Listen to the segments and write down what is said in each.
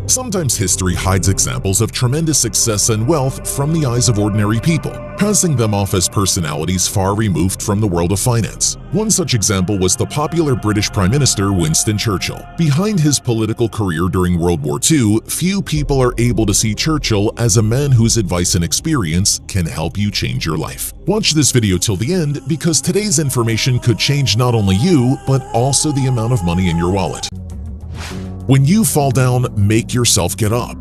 Sometimes history hides examples of tremendous success and wealth from the eyes of ordinary people, passing them off as personalities far removed from the world of finance. One such example was the popular British Prime Minister Winston Churchill. Behind his political career during World War II, few people are able to see Churchill as a man whose advice and experience can help you change your life. Watch this video till the end because today's information could change not only you, but also the amount of money in your wallet. When you fall down, make yourself get up.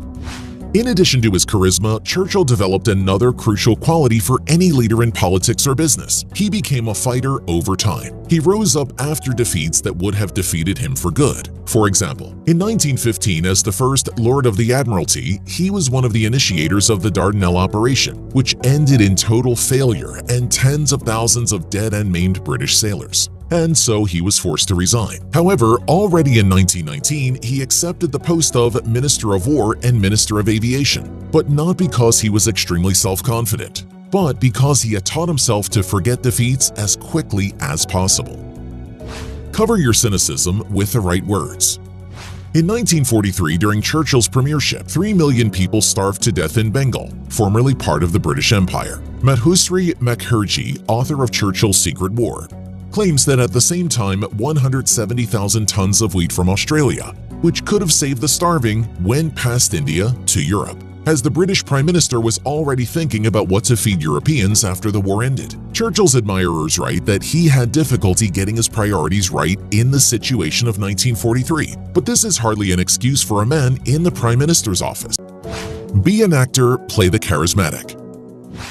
In addition to his charisma, Churchill developed another crucial quality for any leader in politics or business. He became a fighter over time. He rose up after defeats that would have defeated him for good. For example, in 1915, as the first Lord of the Admiralty, he was one of the initiators of the Dardanelles operation, which ended in total failure and tens of thousands of dead and maimed British sailors. And so he was forced to resign. However, already in 1919, he accepted the post of Minister of War and Minister of Aviation, but not because he was extremely self-confident, but because he had taught himself to forget defeats as quickly as possible. Cover your cynicism with the right words. In 1943, during Churchill's premiership, 3 million people starved to death in Bengal, formerly part of the British Empire. Madhusri Mukherjee, author of Churchill's Secret War, claims that at the same time 170,000 tons of wheat from Australia, which could have saved the starving, went past India to Europe, as the British Prime Minister was already thinking about what to feed Europeans after the war ended. Churchill's admirers write that he had difficulty getting his priorities right in the situation of 1943, but this is hardly an excuse for a man in the Prime Minister's office. Be an actor, play the charismatic.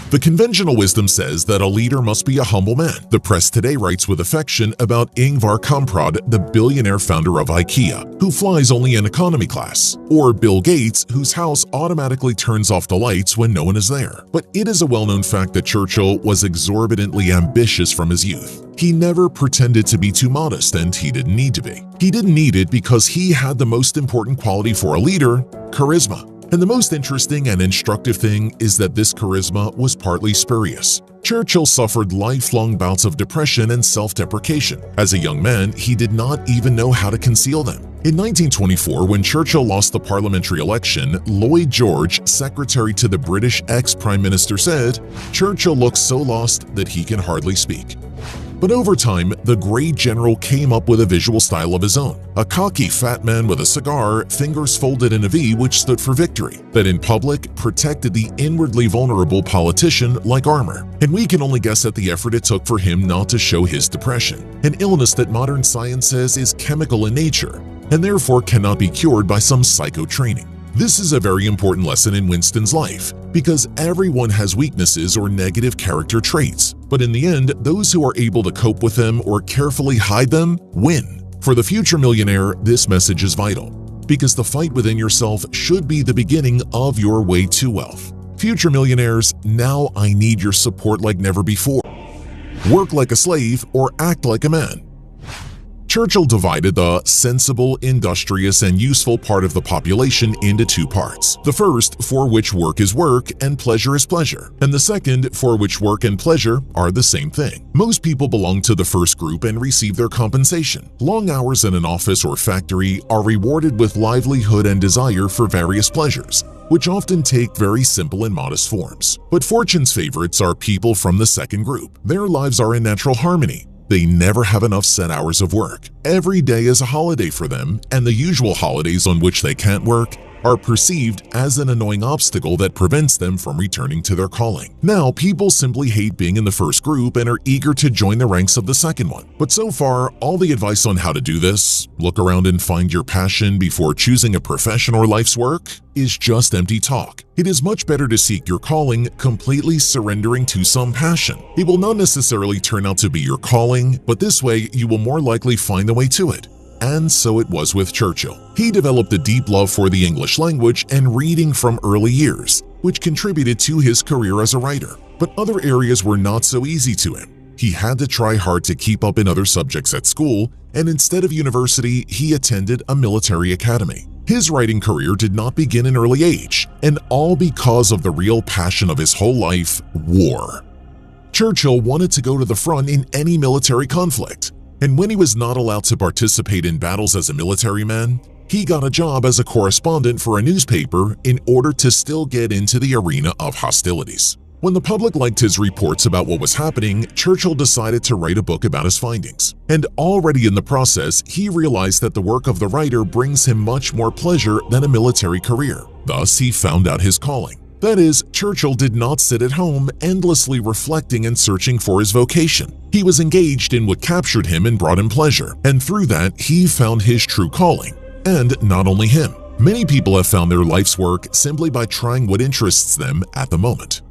The conventional wisdom says that a leader must be a humble man. The press today writes with affection about Ingvar Kamprad, the billionaire founder of IKEA, who flies only in economy class, or Bill Gates, whose house automatically turns off the lights when no one is there. But it is a well-known fact that Churchill was exorbitantly ambitious from his youth. He never pretended to be too modest, and he didn't need to be. He didn't need it because he had the most important quality for a leader: charisma. And the most interesting and instructive thing is that this charisma was partly spurious. Churchill suffered lifelong bouts of depression and self-deprecation. As a young man, he did not even know how to conceal them. In 1924, when Churchill lost the parliamentary election, Lloyd George, secretary to the British ex-prime minister, said, "Churchill looks so lost that he can hardly speak." But over time, the great general came up with a visual style of his own. A cocky fat man with a cigar, fingers folded in a V, which stood for victory, that in public protected the inwardly vulnerable politician like armor. And we can only guess at the effort it took for him not to show his depression, an illness that modern science says is chemical in nature, and therefore cannot be cured by some psycho training. This is a very important lesson in Winston's life, because everyone has weaknesses or negative character traits, but in the end, those who are able to cope with them or carefully hide them win. For the future millionaire, this message is vital, because the fight within yourself should be the beginning of your way to wealth. Future millionaires, now I need your support like never before. Work like a slave or act like a man. Churchill divided the sensible, industrious, and useful part of the population into two parts. The first, for which work is work and pleasure is pleasure, and the second, for which work and pleasure are the same thing. Most people belong to the first group and receive their compensation. Long hours in an office or factory are rewarded with livelihood and desire for various pleasures, which often take very simple and modest forms. But fortune's favorites are people from the second group. Their lives are in natural harmony. They never have enough set hours of work. Every day is a holiday for them, and the usual holidays on which they can't work are perceived as an annoying obstacle that prevents them from returning to their calling. Now, people simply hate being in the first group and are eager to join the ranks of the second one. But so far, all the advice on how to do this, look around and find your passion before choosing a profession or life's work, is just empty talk. It is much better to seek your calling, completely surrendering to some passion. It will not necessarily turn out to be your calling, but this way you will more likely find the way to it. And so it was with Churchill. He developed a deep love for the English language and reading from early years, which contributed to his career as a writer. But other areas were not so easy to him. He had to try hard to keep up in other subjects at school, and instead of university, he attended a military academy. His writing career did not begin in early age, and all because of the real passion of his whole life: war. Churchill wanted to go to the front in any military conflict. And when he was not allowed to participate in battles as a military man, he got a job as a correspondent for a newspaper in order to still get into the arena of hostilities. When the public liked his reports about what was happening, Churchill decided to write a book about his findings. And already in the process, he realized that the work of the writer brings him much more pleasure than a military career. Thus, he found out his calling. That is, Churchill did not sit at home endlessly reflecting and searching for his vocation. He was engaged in what captured him and brought him pleasure, and through that, he found his true calling. And not only him. Many people have found their life's work simply by trying what interests them at the moment.